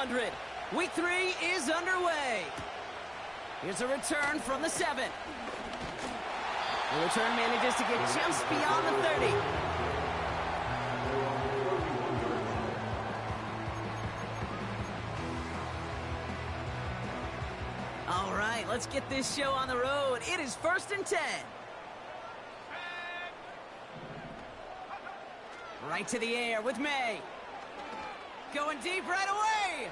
100. Week 3 is underway. Here's a return from the 7. The return manages to get just beyond the 30. All right, let's get this show on the road. It is 1st and 10. Right to the air with May. Going deep right away.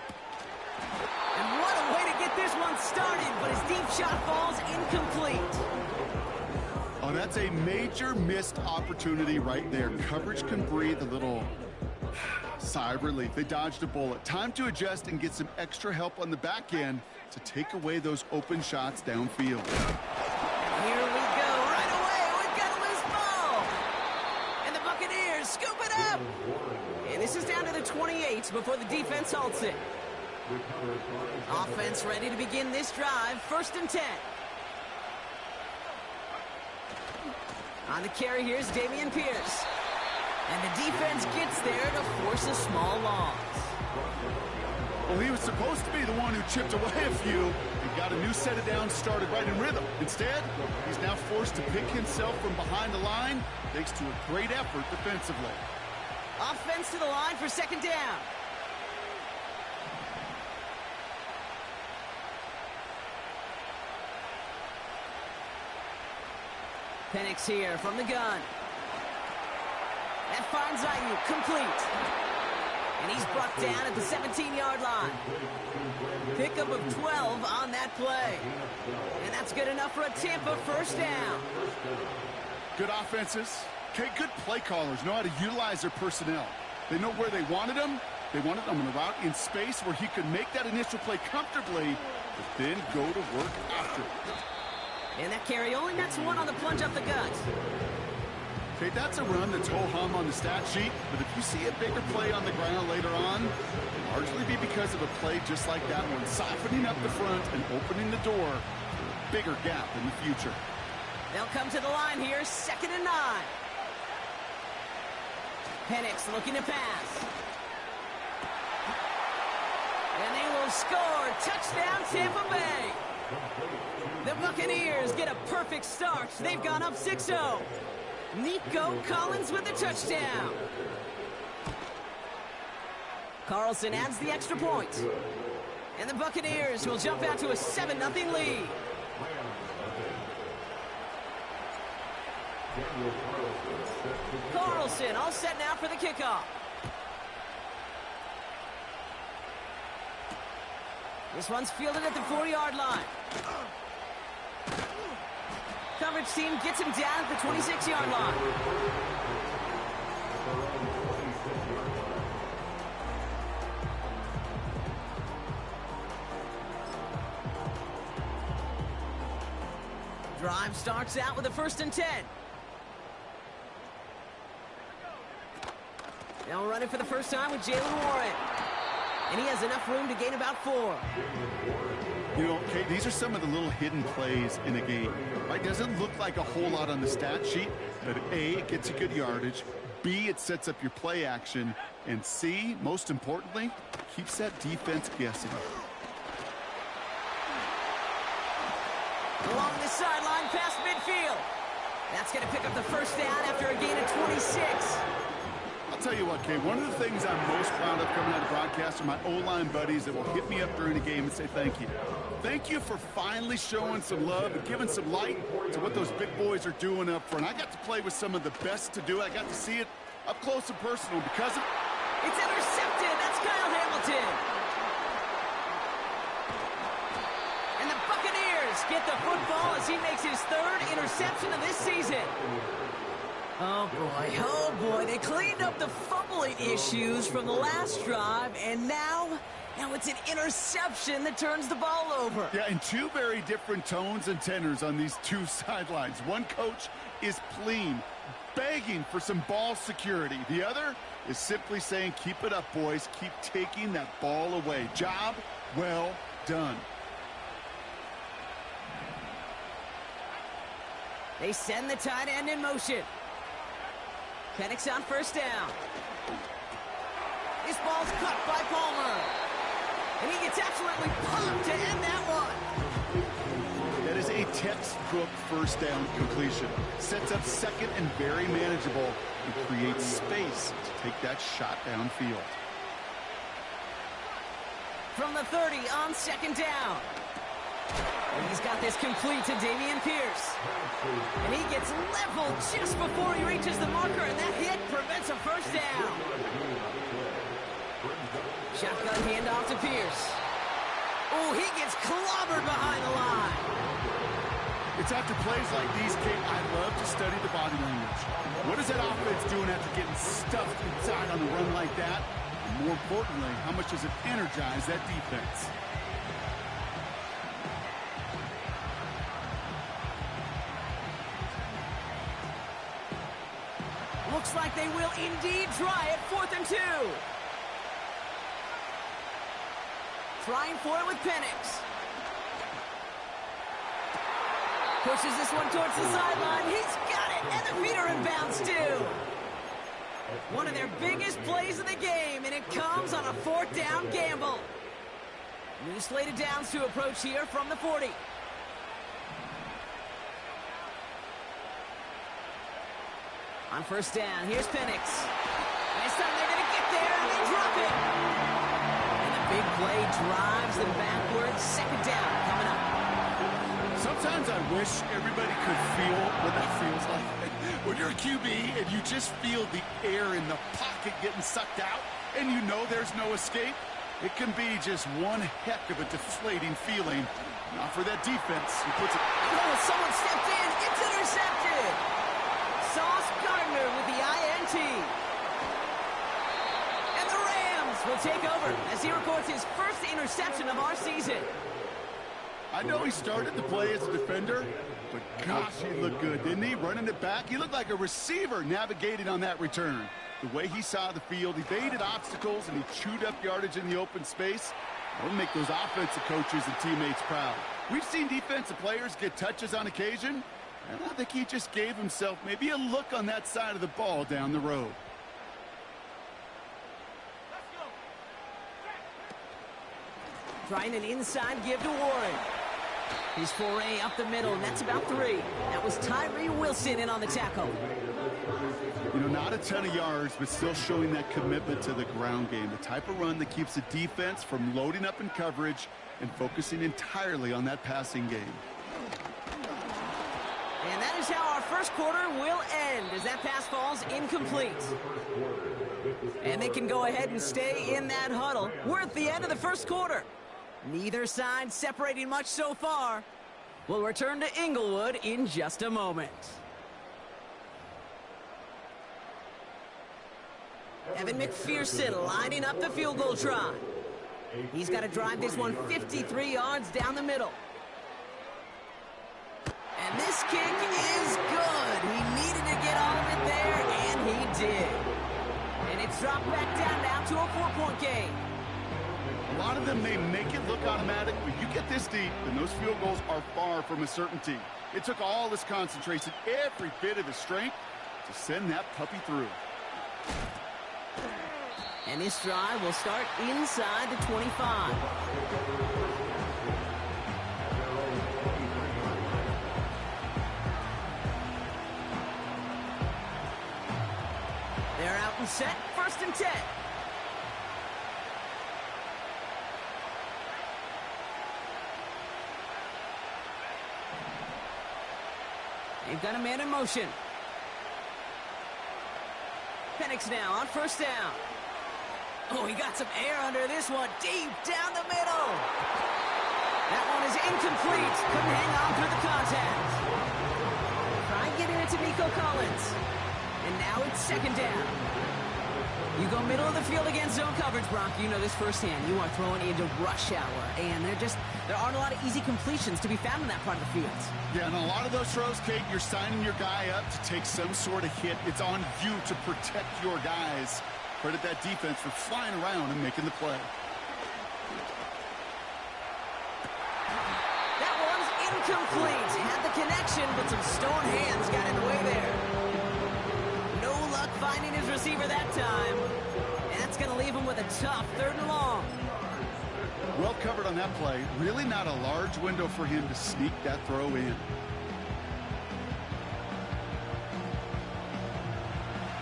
And what a way to get this one started, but his deep shot falls incomplete. Oh, that's a major missed opportunity right there. Coverage can breathe a little sigh of relief. They dodged a bullet. Time to adjust and get some extra help on the back end to take away those open shots downfield. Here we go. Right away, we've got a loose ball. And the Buccaneers scoop it up. And this is down to the 28 before the defense halts it. Offense ready to begin this drive. 1st and 10. On the carry, here's Dameon Pierce. And the defense gets there to force a small loss. Well, he was supposed to be the one who chipped away a few and got a new set of downs started right in rhythm. Instead, he's now forced to pick himself from behind the line thanks to a great effort defensively. Offense to the line for 2nd down. Penix here from the gun. That finds Ayuk complete. And he's brought down at the 17-yard line. Pickup of 12 on that play. And that's good enough for a Tampa 1st down. Good offenses. Okay, good play callers know how to utilize their personnel. They know where they wanted them. They wanted them on a route in space where he could make that initial play comfortably, but then go to work after it. And that carry only nets 1 on the plunge up the gut. Okay, that's a run that's ho-hum on the stat sheet, but if you see a bigger play on the ground later on, it'll largely be because of a play just like that one, softening up the front and opening the door for a bigger gap in the future. They'll come to the line here, 2nd and 9. Penix looking to pass. And they will score. Touchdown, Tampa Bay. The Buccaneers get a perfect start. They've gone up 6-0. Nico Collins with the touchdown. Carlson adds the extra point. And the Buccaneers will jump out to a 7-0 lead. Carlson all set now for the kickoff. This one's fielded at the 4-yard line. Coverage team gets him down at the 26-yard line. Drive starts out with a 1st and 10. Now running for the first time with Jalen Warren. And he has enough room to gain about 4. You know, Kate, these are some of the little hidden plays in a game. Right? Doesn't look like a whole lot on the stat sheet, but A, it gets you good yardage. B, it sets up your play action. And C, most importantly, keeps that defense guessing. Along the sideline past midfield. That's going to pick up the 1st down after a gain of 26. I'll tell you what, Kate, one of the things I'm most proud of coming out of broadcast are my O-line buddies that will hit me up during the game and say thank you. Thank you for finally showing some love and giving some light to what those big boys are doing up front. I got to play with some of the best to do it. I got to see it up close and personal because of... It's intercepted. That's Kyle Hamilton. And the Buccaneers get the football as he makes his 3rd interception of this season. Oh boy, they cleaned up the fumbling issues from the last drive, and now it's an interception that turns the ball over. Yeah, and 2 very different tones and tenors on these 2 sidelines. One coach is pleading, begging for some ball security. The other is simply saying, keep it up, boys. Keep taking that ball away. Job well done. They send the tight end in motion. Penix on 1st down. This ball's cut by Palmer. And he gets absolutely pumped to end that one. That is a textbook first down completion. Sets up second and very manageable and creates space to take that shot downfield. From the 30 on second down. And he's got this complete to Dameon Pierce. And he gets leveled just before he reaches the marker, and that hit prevents a first down. Shotgun handoff to Pierce. Oh, he gets clobbered behind the line. It's after plays like these, Kate, I love to study the body language. What is that offense doing after getting stuffed inside on a run like that? And more importantly, how much does it energize that defense? Looks like they will indeed try it. 4th and 2. Trying for it with Penix. Pushes this one towards the sideline. He's got it, and the feet are in bounds too. One of their biggest plays of the game, and it comes on a 4th down gamble. New slated downs to approach here from the 40. On first down, here's Penix. This time they're going to get there, and they drop it. And the big play drives them backwards. Second down coming up. Sometimes I wish everybody could feel what that feels like. When you're a QB and you just feel the air in the pocket getting sucked out, and you know there's no escape, it can be just one heck of a deflating feeling. Not for that defense. He puts it. Oh, someone stepped in. It's intercepted. Sauce Gardner with the INT. And the Rams will take over as he records his first interception of our season. I know he started the play as a defender, but gosh, he looked good, didn't he? Running it back, he looked like a receiver navigating on that return. The way he saw the field, he evaded obstacles, and he chewed up yardage in the open space. That'll make those offensive coaches and teammates proud. We've seen defensive players get touches on occasion, and I think he just gave himself maybe a look on that side of the ball down the road. Trying an inside give to Warren. His foray up the middle, and that's about 3. That was Tyree Wilson in on the tackle. You know, not a ton of yards, but still showing that commitment to the ground game. The type of run that keeps the defense from loading up in coverage and focusing entirely on that passing game. And that is how our first quarter will end, as that pass falls incomplete. And they can go ahead and stay in that huddle. We're at the end of the first quarter. Neither side separating much so far. We'll return to Inglewood in just a moment. Evan McPherson lining up the field goal try. He's got to drive this one 53 yards down the middle. And this kick is good. He needed to get all of it there, and he did. And it's dropped back down now to a 4-point game. A lot of them may make it look automatic, but you get this deep, and those field goals are far from a certainty. It took all his concentration, every bit of his strength, to send that puppy through. And this drive will start inside the 25. They're out and set, 1st and 10. They've got a man in motion. Penix now on 1st down. Oh, he got some air under this one, deep down the middle. That one is incomplete. Couldn't hang on through the contact. Trying getting it to Nico Collins. And now it's 2nd down. You go middle of the field against zone coverage, Brock. You know this firsthand. You are throwing into rush hour, and there aren't a lot of easy completions to be found in that part of the field. Yeah, and a lot of those throws, Kate, you're signing your guy up to take some sort of hit. It's on you to protect your guys. Credit that defense for flying around and making the play. That one's incomplete. He had the connection, but some stone hands got in the way there. No luck finding his receiver that time. And that's going to leave him with a tough 3rd and long. well covered on that play. Really not a large window for him to sneak that throw in.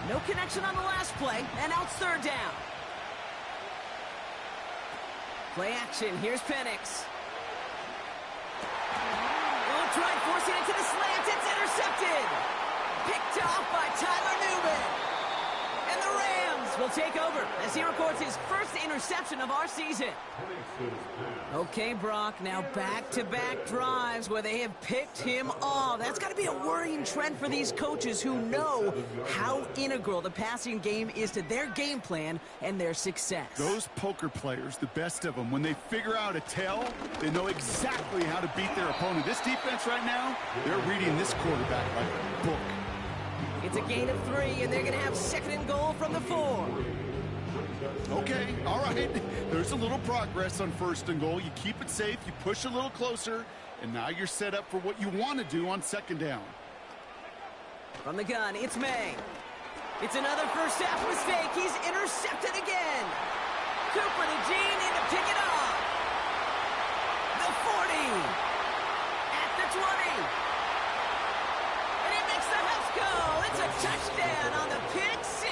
No connection on the last play, and now it's third down. Play action, here's Penix. Oh, try forcing it to the slant, it's intercepted. Picked off by Tyler Newman. And the Rams will take over as he records his first interception of our season. Okay, Brock, now back-to-back drives where they have picked him off. That's got to be a worrying trend for these coaches who know how integral the passing game is to their game plan and their success. Those poker players, the best of them, when they figure out a tell, they know exactly how to beat their opponent. This defense right now, they're reading this quarterback like a book. It's a gain of 3, and they're going to have second and goal from the 4. Okay, all right. There's a little progress on first and goal. You keep it safe, you push a little closer, and now you're set up for what you want to do on second down. From the gun, it's May. It's another first half mistake. He's intercepted again. Cooper to Gene in to pick it off. The 40. At the 20. And he makes the Huffs go. It's a touchdown on the pick 6.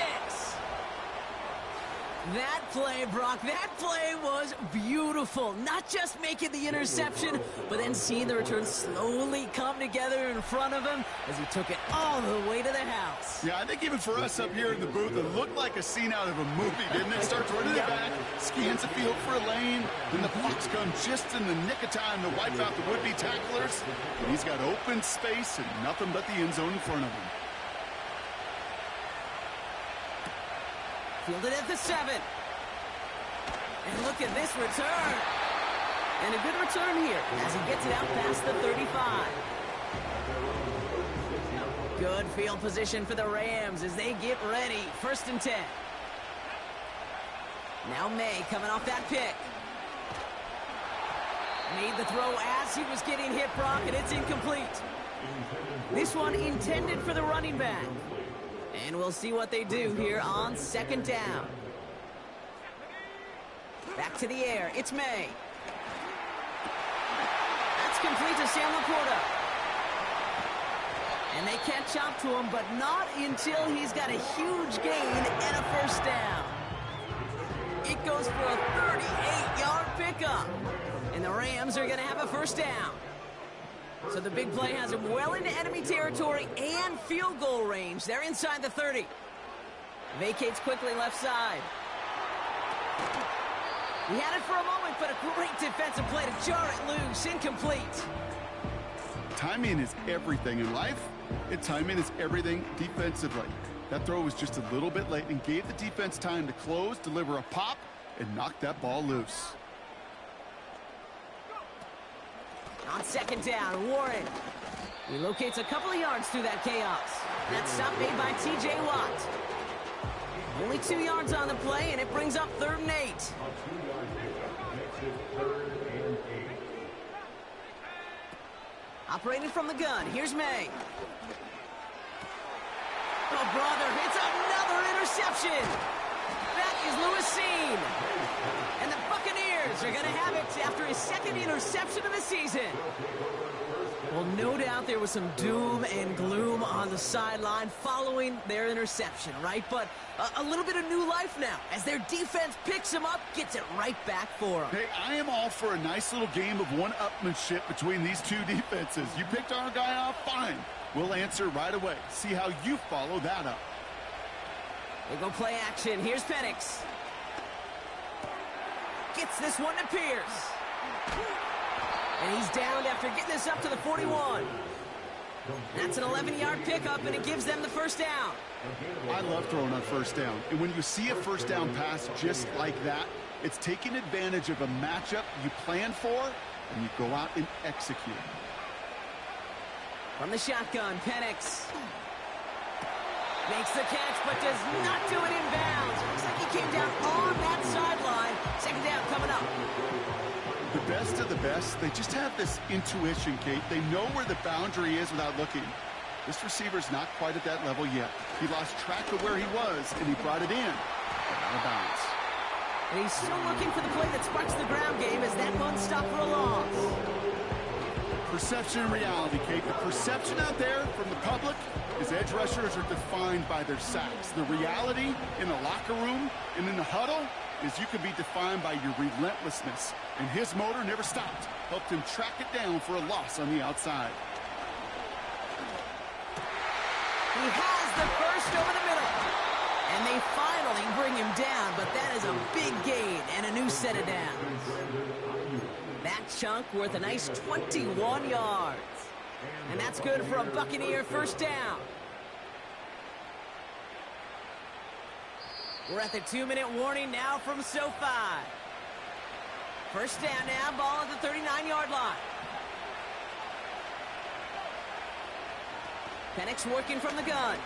That play, Brock, that play was beautiful. Not just making the interception, but then seeing the return slowly come together in front of him as he took it all the way to the house. Yeah, I think even for us up here in the booth, it looked like a scene out of a movie, didn't it? Starts running it back, scans the field for a lane, then the Bucks come just in the nick of time to wipe out the would-be tacklers, and he's got open space and nothing but the end zone in front of him. Fielded at the 7. And look at this return. And a good return here as he gets it out past the 35. Good field position for the Rams as they get ready. First and 10. Now May coming off that pick. Made the throw as he was getting hit, Brock, and it's incomplete. This one intended for the running back. And we'll see what they do here on second down. Back to the air. It's May. That's complete to Sam Laporta. And they catch up to him, but not until he's got a huge gain and a first down. It goes for a 38-yard pickup. And the Rams are going to have a first down. So the big play has him well into enemy territory and field goal range. They're inside the 30. Vacates quickly left side. He had it for a moment, but a great defensive play to jar it loose. Incomplete. Timing is everything in life, and timing is everything defensively. That throw was just a little bit late and gave the defense time to close, deliver a pop, and knock that ball loose. On second down, Warren relocates a couple of yards through that chaos. That stop made by T.J. Watt. Only 2 yards on the play, and it brings up 3rd and 8. Operating from the gun, here's May. Oh, brother, it's another interception. That is Lewis Seen. And the Buccaneers are going to have it after his 2nd interception of the season. Well, no doubt there was some doom and gloom on the sideline following their interception, right? But a little bit of new life now as their defense picks him up, gets it right back for them. Hey, I am all for a nice little game of one-upmanship between these two defenses. You picked our guy off, fine. We'll answer right away. See how you follow that up. They go play action. Here's Penix. Gets this one to Pierce. And he's downed after getting this up to the 41. That's an 11-yard pickup, and it gives them the first down. I love throwing on first down. And when you see a first down pass just like that, it's taking advantage of a matchup you planned for, and you go out and execute. From the shotgun, Penix makes the catch, but does not do it in bounds. Looks like he came down on that sideline. Second down coming up. The best of the best, they just have this intuition, Kate. They know where the boundary is without looking. This receiver's not quite at that level yet. He lost track of where he was, and he brought it in. Out of bounds. And he's still looking for the play that sparks the ground game as that up for a loss. Perception and reality, Kate. The perception out there from the public is edge rushers are defined by their sacks. The reality in the locker room and in the huddle is you can be defined by your relentlessness. And his motor never stopped. Helped him track it down for a loss on the outside. He has the first over the middle. And they finally bring him down, but that is a big gain and a new set of downs. That chunk worth a nice 21 yards. And that's good for a Buccaneer first down. We're at the 2-minute warning now from SoFi. First down now, ball at the 39-yard line. Penix working from the gun.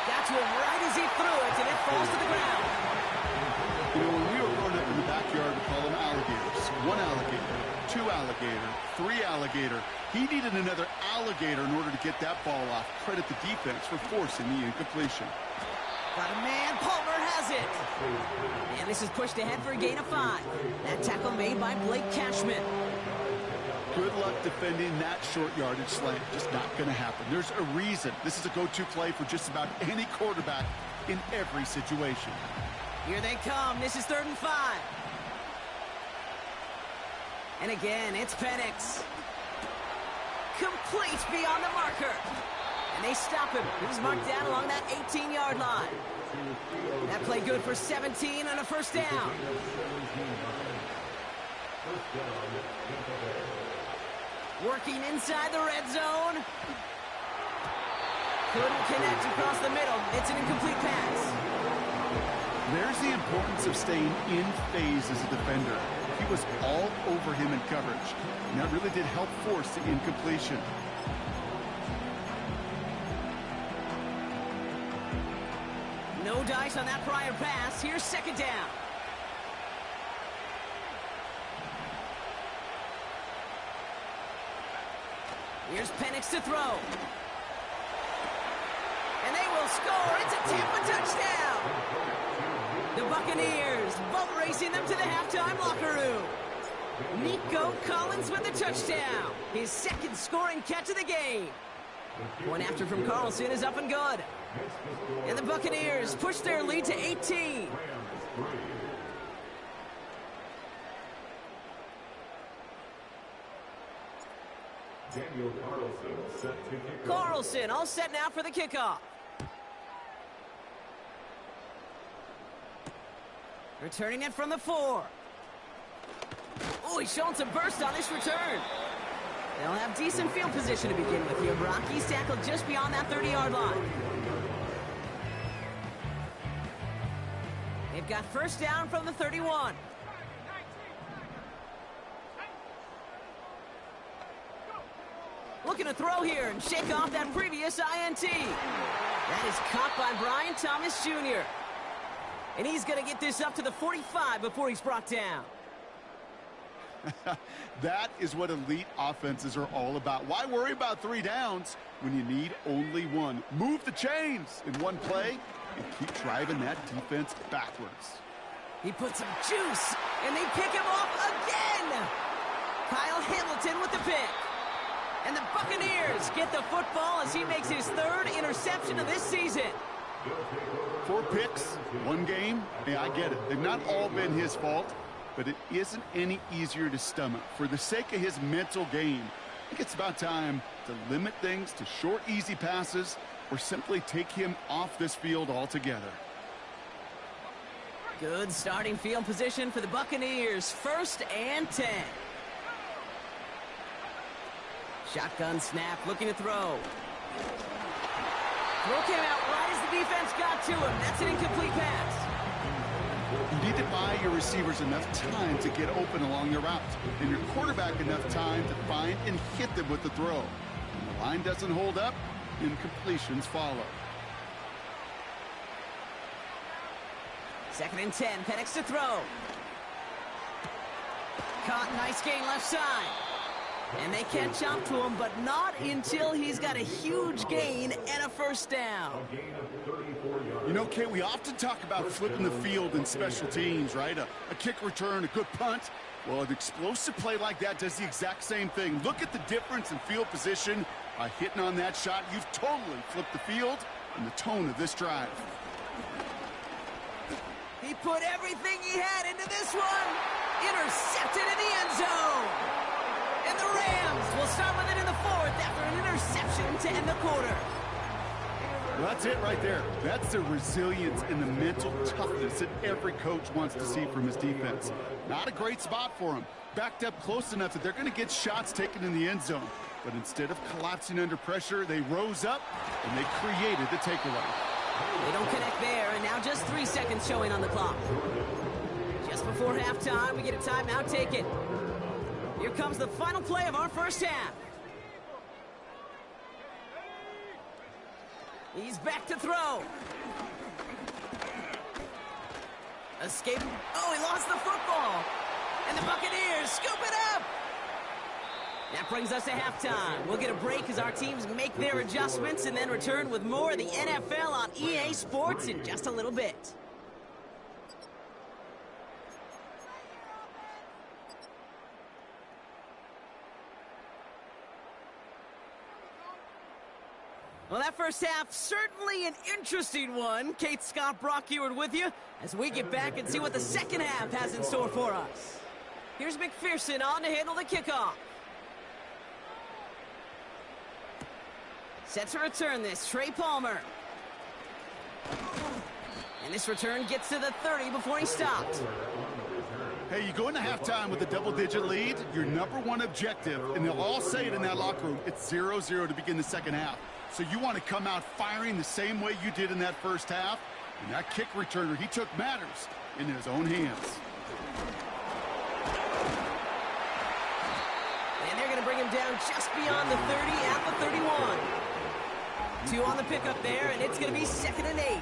Got to him right as he threw it, and it falls to the ground. You know, when we were growing up in the backyard, we call them alligators. 1 alligator, 2 alligator, 3 alligator. He needed another alligator in order to get that ball off. Credit the defense for forcing the incompletion. Got a man, Palmer has it. And this is pushed ahead for a gain of 5. That tackle made by Blake Cashman. Good luck defending that short yardage slant. Just not going to happen. There's a reason. This is a go-to play for just about any quarterback in every situation. Here they come. This is 3rd and 5. And again, it's Penix. Complete beyond the marker. And they stop him. He was marked down along that 18-yard line. That play good for 17 on a first down. Working inside the red zone. Couldn't connect across the middle. It's an incomplete pass. There's the importance of staying in phase as a defender. He was all over him in coverage, and that really did help force the incompletion. No dice on that prior pass. Here's 2nd down. Here's Penix to throw. And they will score. It's a Tampa touchdown. The Buccaneers boat racing them to the halftime locker room. Nico Collins with the touchdown. His 2nd scoring catch of the game. One after from Carlson is up and good. And the Buccaneers push their lead to 18. Carlson all set now for the kickoff. Returning it from the 4. Oh, he's showing some burst on this return. They'll have decent field position to begin with here, Brock. He's tackled just beyond that 30-yard line. They've got first down from the 31. Looking to throw here and shake off that previous INT. That is caught by Brian Thomas Jr. And he's going to get this up to the 45 before he's brought down. That is what elite offenses are all about. Why worry about 3 downs when you need only 1? Move the chains in one play and keep driving that defense backwards. He puts some juice, and they pick him off again. Kyle Hamilton with the pick. And the Buccaneers get the football as he makes his 3rd interception of this season. 4 picks, 1 game. Yeah, I get it. They've not all been his fault, but it isn't any easier to stomach. For the sake of his mental game, I think it's about time to limit things to short, easy passes or simply take him off this field altogether. Good starting field position for the Buccaneers. 1st and 10. Shotgun snap, looking to throw. Throw came out right as the defense got to him. That's an incomplete pass. You need to buy your receivers enough time to get open along the route, and your quarterback enough time to find and hit them with the throw. When the line doesn't hold up, incompletions follow. 2nd and 10, Penix to throw. Caught, nice gain left side. And they catch up to him, but not until he's got a huge gain and a first down. You know, Kate, we often talk about flipping the field in special teams, right? A kick return, a good punt. Well, an explosive play like that does the exact same thing. Look at the difference in field position. By hitting on that shot, you've totally flipped the field and the tone of this drive. He put everything he had into this one. Intercepted in the end zone. And the Rams will start with it in the fourth after an interception to end the quarter. Well, that's it right there. That's the resilience and the mental toughness that every coach wants to see from his defense. Not a great spot for him. Backed up close enough that they're going to get shots taken in the end zone. But instead of collapsing under pressure, they rose up and they created the takeaway. They don't connect there, and now just 3 seconds showing on the clock. Just before halftime, we get a timeout taken. Here comes the final play of our first half. He's back to throw. Escape. Oh, he lost the football. And the Buccaneers scoop it up. That brings us to halftime. We'll get a break as our teams make their adjustments and then return with more of the NFL on EA Sports in just a little bit. Well, that first half, certainly an interesting one. Kate, Scott, Brock Eward with you as we get back and see what the second half has in store for us. Here's McPherson on to handle the kickoff. Set to return this, Trey Palmer. And this return gets to the 30 before he stopped. Hey, you go into halftime with a double-digit lead, your number one objective, and they'll all say it in that locker room, it's 0-0 to begin the second half. So you want to come out firing the same way you did in that first half. And that kick returner, he took matters in his own hands. And they're going to bring him down just beyond the 30 at the 31. 2 on the pickup there, and it's going to be 2nd and 8.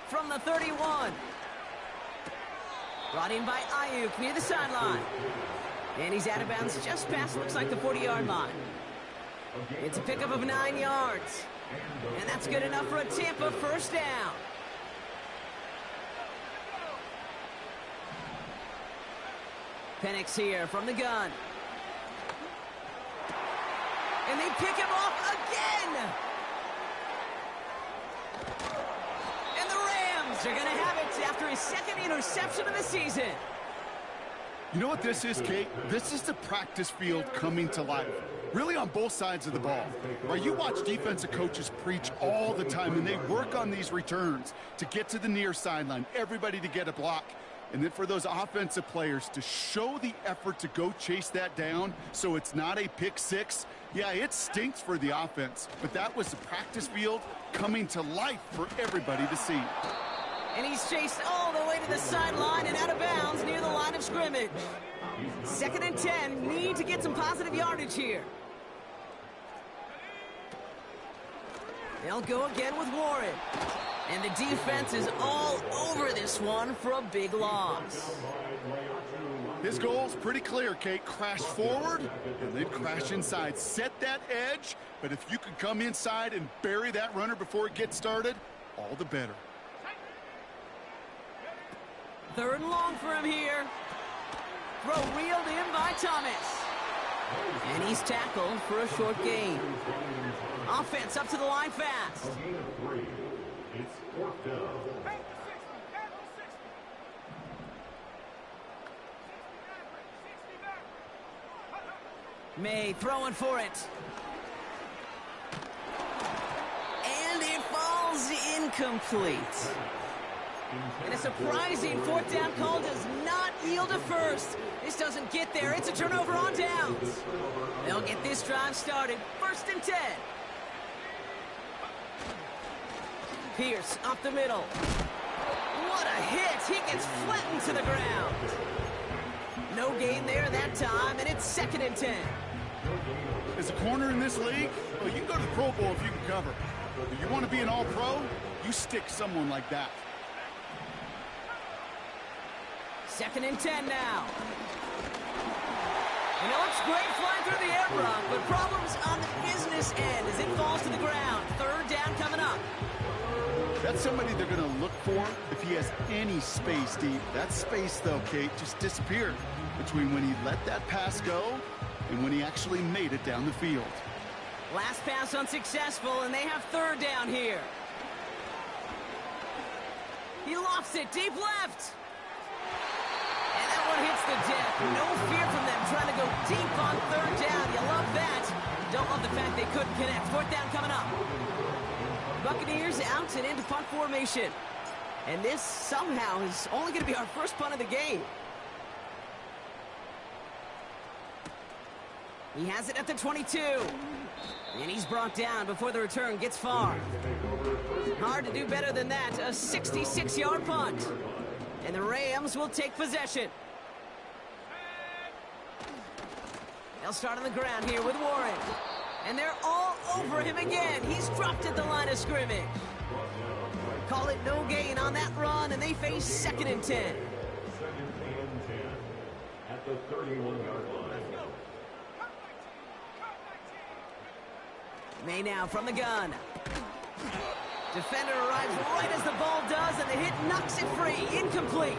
From the 31. Brought in by Ayuk near the sideline. And he's out of bounds just past, looks like, the 40-yard line. It's a pickup of 9 yards. And that's good enough for a Tampa first down. Penix here from the gun. And they pick him off again. And the Rams are going to have it after his second interception of the season. You know what this is, Kate? This is the practice field coming to life. Really on both sides of the ball. Right? You watch defensive coaches preach all the time, and they work on these returns to get to the near sideline, everybody to get a block. And then for those offensive players to show the effort to go chase that down so it's not a pick six. Yeah, it stinks for the offense, but that was the practice field coming to life for everybody to see. And he's chased all the way to the sideline and out of bounds near the line of scrimmage. 2nd and 10, need to get some positive yardage here. They'll go again with Warren. And the defense is all over this one for a big loss. His goal's pretty clear, Kate. Crash forward and then crash inside. Set that edge, but if you can come inside and bury that runner before it gets started, all the better. 3rd and long for him here. Throw reeled in by Thomas. And he's tackled for a short gain. Offense up to the line fast. It's 4th down. May throwing for it. And it falls incomplete. And a surprising 4th down call does not yield a first. This doesn't get there. It's a turnover on downs. They'll get this drive started. 1st and 10. Pierce up the middle. What a hit. He gets flattened to the ground. no gain there that time, and it's 2nd and 10. As a corner in this league, well, you can go to the Pro Bowl if you can cover. If you want to be an all-pro, you stick someone like that. 2nd and 10 now. And it looks great flying through the air, Brock, but problems on the business end as it falls to the ground. 3rd down coming up. That's somebody they're going to look for if he has any space deep. That space, though, Kate, just disappeared between when he let that pass go and when he actually made it down the field. Last pass unsuccessful, and they have 3rd down here. He lofts it deep left. And that one hits the deck. No fear from them trying to go deep on 3rd down. You love that. Don't love the fact they couldn't connect. 4th down coming up. Buccaneers out and into punt formation. And this somehow is only going to be our first punt of the game. He has it at the 22. And he's brought down before the return gets far. Hard to do better than that. A 66-yard punt. And the Rams will take possession. They'll start on the ground here with Warren. And they're all over him again. He's dropped at the line of scrimmage. Call it no gain on that run, and they face 2nd and 10. 2nd and 10 at the 31-yard line. May now from the gun. Defender arrives right as the ball does, and the hit knocks it free. Incomplete.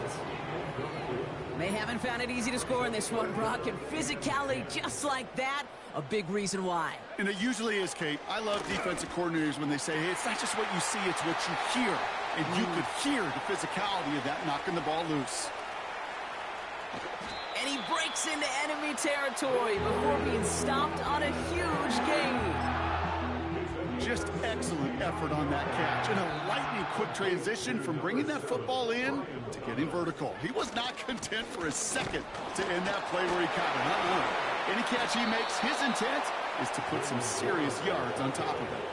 They haven't found it easy to score in this one, Brock, and physicality just like that, a big reason why. And it usually is, Kate. I love defensive coordinators when they say, hey, it's not just what you see, it's what you hear. And you could hear the physicality of that knocking the ball loose. And he breaks into enemy territory before being stopped on a huge gain. Just excellent effort on that catch. And a lightning quick transition from bringing that football in to getting vertical. He was not content for a second to end that play where he caught it. Any catch he makes, his intent is to put some serious yards on top of it.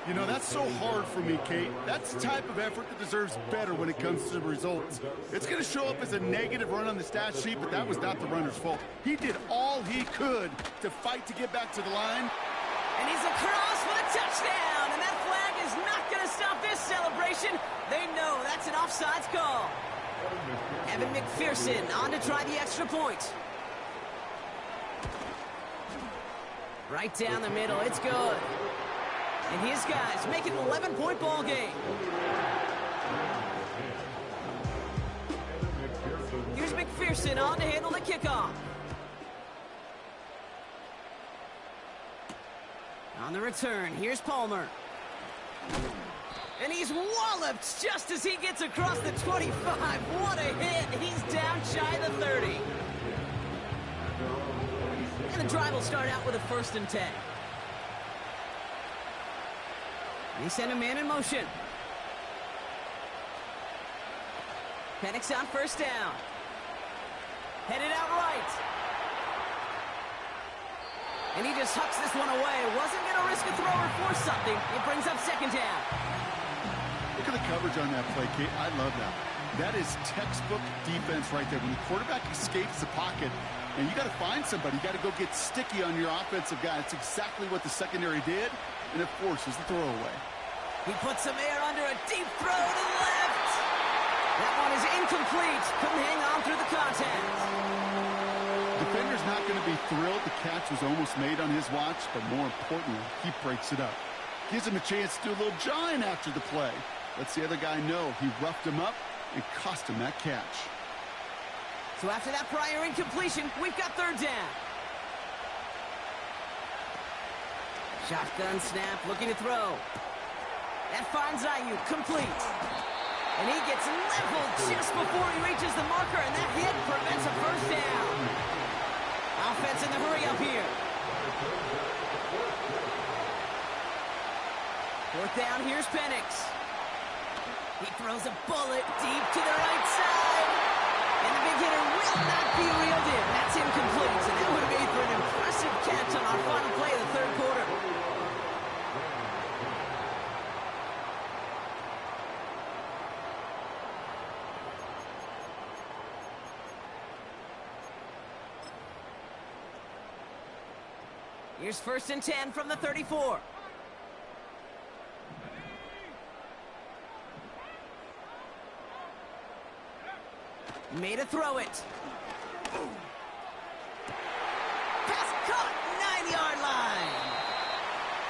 You know, that's so hard for me, Kate. That's the type of effort that deserves better when it comes to the results. It's going to show up as a negative run on the stat sheet, but that was not the runner's fault. He did all he could to fight to get back to the line. And he's across for the touchdown. And that flag is not going to stop this celebration. They know that's an offsides call. Evan McPherson on to try the extra point. Right down the middle. It's good. And his guys make it an 11-point ball game. Here's McPherson on to handle the kickoff. On the return, here's Palmer. And he's walloped just as he gets across the 25. What a hit. He's down shy of the 30. And the drive will start out with a 1st and 10. They send a man in motion. Penix on 1st down. Headed out right. And he just hucks this one away. Wasn't going to risk a throw or force something. It brings up 2nd down. Look at the coverage on that play, Kate. I love that. That is textbook defense right there. When the quarterback escapes the pocket, and you got to find somebody. You got to go get sticky on your offensive guy. It's exactly what the secondary did, and it forces the throw away. He puts some air under a deep throw to the left. That one is incomplete. Couldn't hang on through the contact. Defender's not going to be thrilled the catch was almost made on his watch, but more importantly, he breaks it up. Gives him a chance to do a little jawing after the play. Lets the other guy know he roughed him up and cost him that catch. So after that prior incompletion, we've got 3rd down. Shotgun snap, looking to throw. That finds Ayuk, complete. And he gets leveled just before he reaches the marker, and that hit prevents a 1st down. Offense in the hurry up here. 4th down, here's Penix. He throws a bullet deep to the right side. And the big hitter will not be reeled in. That's incomplete. And that would have made for an impressive catch on our final play of the 3rd quarter. Here's 1st and 10 from the 34. Made a throw it. Pass caught, 9-yard line.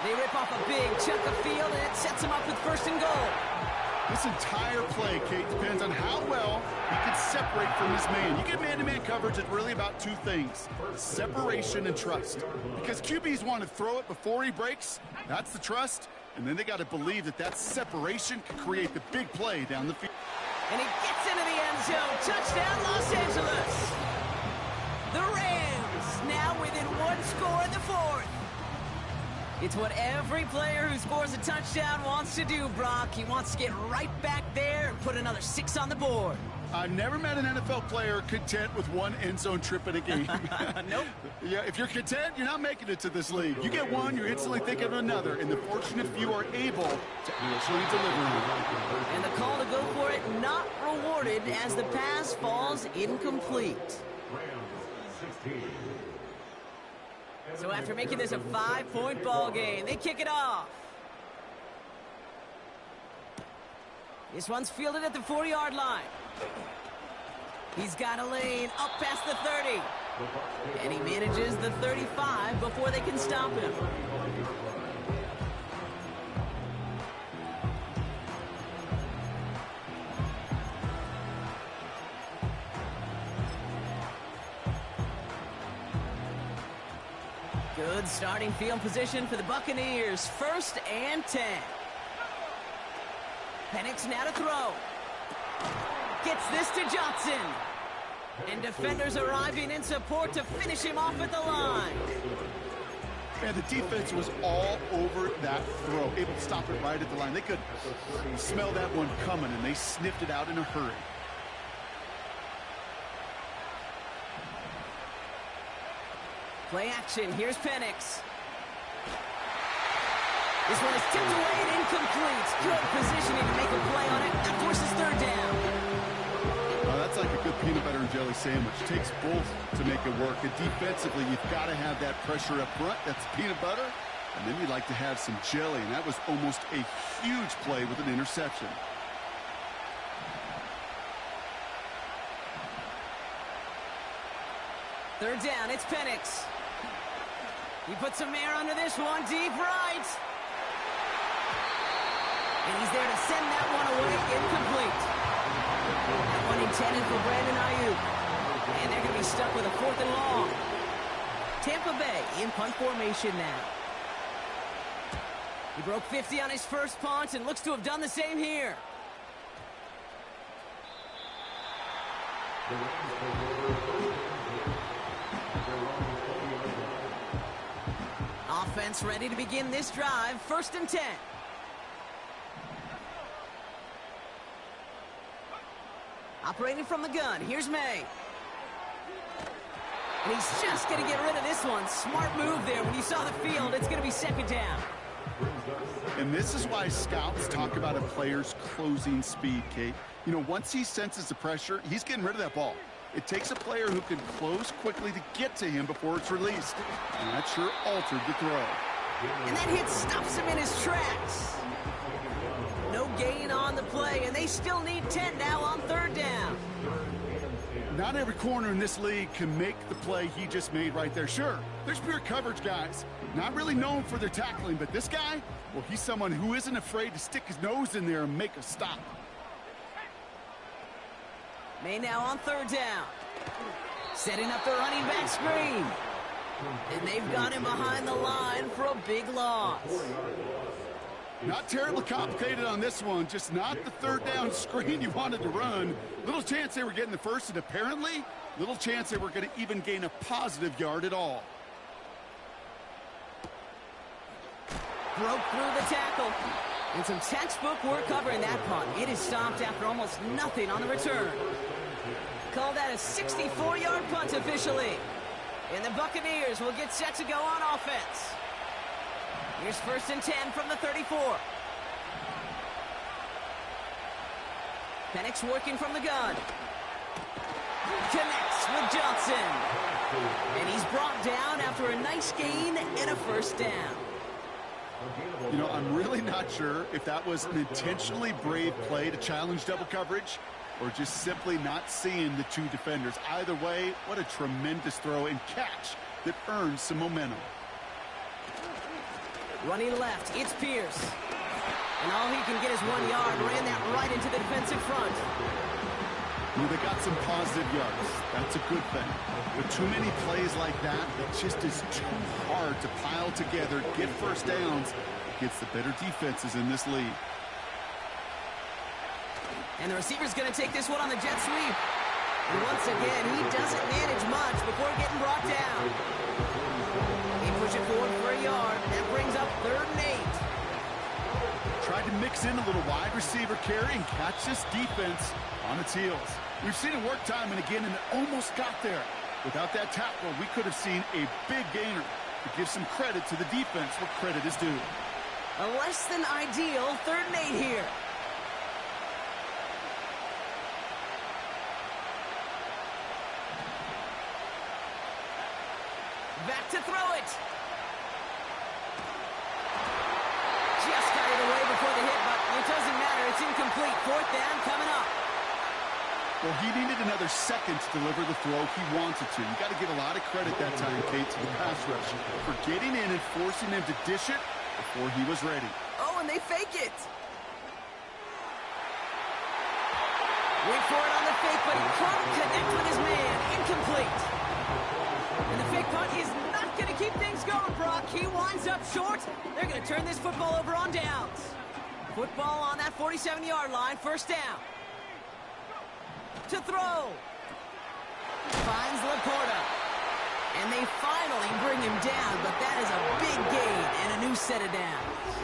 They rip off a big chunk of field, and it sets them up with 1st and goal. This entire play, Kate, depends on how well he can separate from his man. You get man-to-man coverage, it's really about two things: separation and trust. Because QBs want to throw it before he breaks, that's the trust, and then they got to believe that that separation can create the big play down the field. And he gets into the end zone. Touchdown, Los Angeles. The Rams now within 1 score in the 4th. It's what every player who scores a touchdown wants to do, Brock. He wants to get right back there and put another 6 on the board. I've never met an NFL player content with 1 end zone trip in a game. Nope. Yeah, if you're content, you're not making it to this league. You get one, you're instantly thinking of another, and the fortunate few are able to actually deliver on it. And the call to go for it not rewarded as the pass falls incomplete. So after making this a 5-point ball game, they kick it off. This one's fielded at the 40-yard line. He's got a lane up past the 30. And he manages the 35 before they can stop him. Good starting field position for the Buccaneers. 1st and 10. Penix now to throw. Gets this to Johnson. And defenders arriving in support to finish him off at the line. And the defense was all over that throw, able to stop it right at the line. They could smell that one coming, and they sniffed it out in a hurry. Play action. Here's Penix. This one is tipped away and incomplete. Good positioning to make a play on it. That forces 3rd down. That's like a good peanut butter and jelly sandwich. It takes both to make it work. And defensively, you've got to have that pressure up front. That's peanut butter. And then you'd like to have some jelly. And that was almost a huge play with an interception. Third down, it's Penix. He puts some air under this one, deep right. And he's there to send that one away, incomplete. That one intended for Brandon Ayuk. And they're going to be stuck with a 4th and long. Tampa Bay in punt formation now. He broke 50 on his first punt and looks to have done the same here. Offense ready to begin this drive. 1st and 10. Operating from the gun. Here's May. And he's just going to get rid of this one. Smart move there. When you saw the field, it's going to be 2nd down. And this is why scouts talk about a player's closing speed, Kate. You know, once he senses the pressure, he's getting rid of that ball. It takes a player who can close quickly to get to him before it's released. And that sure altered the throw. And that hit stops him in his tracks. No gain on the play, and they still need 10 now on 3rd down. Not every corner in this league can make the play he just made right there. Sure, there's pure coverage guys, not really known for their tackling, but this guy, well, he's someone who isn't afraid to stick his nose in there and make a stop. May now on 3rd down. Setting up the running back screen. And they've got him behind the line for a big loss. Not terribly complicated on this one, just not the 3rd down screen you wanted to run. Little chance they were getting the first, and apparently little chance they were going to even gain a positive yard at all. Broke through the tackle. And some textbook work covering that punt. It is stopped after almost nothing on the return. Call that a 64-yard punt officially. And the Buccaneers will get set to go on offense. Here's 1st and 10 from the 34. Penix working from the gun. Connects with Johnson. And he's brought down after a nice gain and a first down. You know, I'm really not sure if that was an intentionally brave play to challenge double coverage or just simply not seeing the two defenders. Either way, what a tremendous throw and catch that earns some momentum. Running left, it's Pierce. And all he can get is 1 yard. Ran that right into the defensive front. Well, they got some positive yards. That's a good thing. But too many plays like that, it just is too hard to pile together, get first downs against the better defenses in this league. And the receiver's going to take this one on the jet sweep. And once again, he doesn't manage much before getting brought down. He pushes it forward for a yard. That brings up 3rd and 8. Tried to mix in a little wide receiver carry and catch this defense on its heels. We've seen it work time and again, and it almost got there. Without that tackle, we could have seen a big gainer. To give some credit to the defense where credit is due. A less than ideal 3rd and 8 here. Back to throw it. Just got it away before the hit, but it doesn't matter. It's incomplete. 4th down coming up. Well, he needed another second to deliver the throw he wanted to. You got to give a lot of credit that time, Kate, to the pass rush for getting in and forcing him to dish it before he was ready. Oh, and they fake it. Wait for it on the fake, but he couldn't connect with his man. Incomplete. And the fake punt is not going to keep things going, Brock. He winds up short. They're going to turn this football over on downs. Football on that 47-yard line. 1st down. To throw. Finds Laporta. And they finally bring him down, but that is a big gain and a new set of downs.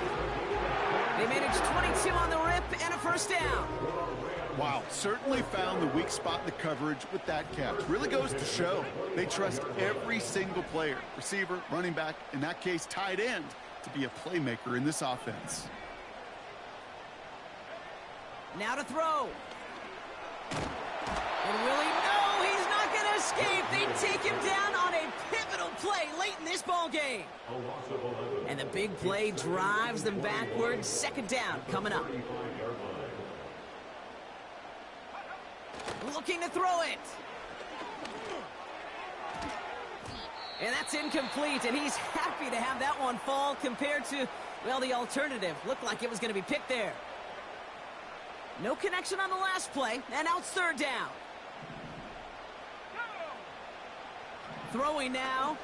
They managed 22 on the rip and a 1st down. Wow, certainly found the weak spot in the coverage with that catch. Really goes to show they trust every single player, receiver, running back, in that case, tight end, to be a playmaker in this offense. Now to throw. And Willie, no, he's not going to escape. They take him down on a pivotal play late in this ball game. And the big play drives them backwards. 2nd down coming up. Looking to throw it. And that's incomplete, and he's happy to have that one fall compared to, well, the alternative. Looked like it was going to be picked there. No connection on the last play, and now it's 3rd down. Throwing now.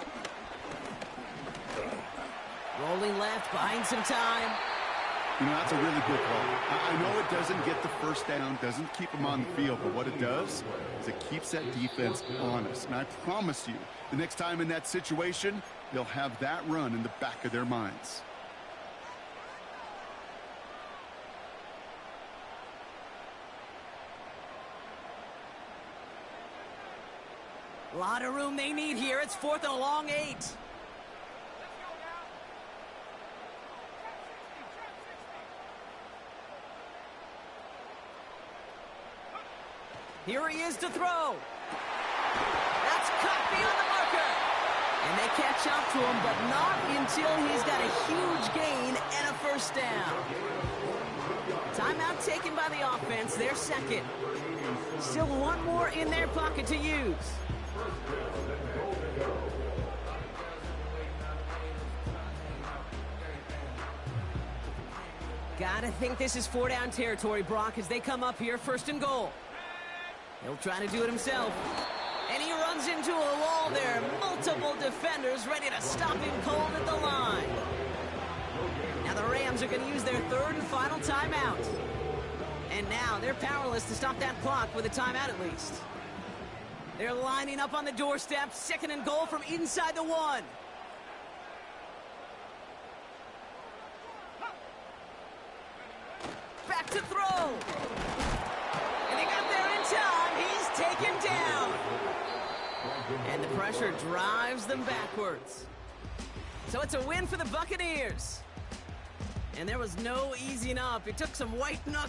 Rolling left, buying some time. You know, that's a really good call. I know it doesn't get the 1st down, doesn't keep them on the field, but what it does is it keeps that defense honest. And I promise you, the next time in that situation, they'll have that run in the back of their minds. A lot of room they need here. It's 4th and a long 8. Here he is to throw. That's caught beyond the marker. And they catch up to him, but not until he's got a huge gain and a 1st down. Timeout taken by the offense. Their 2nd. Still 1 more in their pocket to use. Gotta think this is 4-down territory, Brock, as they come up here 1st and goal. He'll try to do it himself. And he runs into a wall there. Multiple defenders ready to stop him cold at the line. Now the Rams are going to use their 3rd and final timeout. And now they're powerless to stop that clock with a timeout at least. They're lining up on the doorstep. 2nd and goal from inside the 1. Back to throw. And they got there in time. He's taken down. And the pressure drives them backwards. So it's a win for the Buccaneers. And there was no easing up. It took some white knuckles.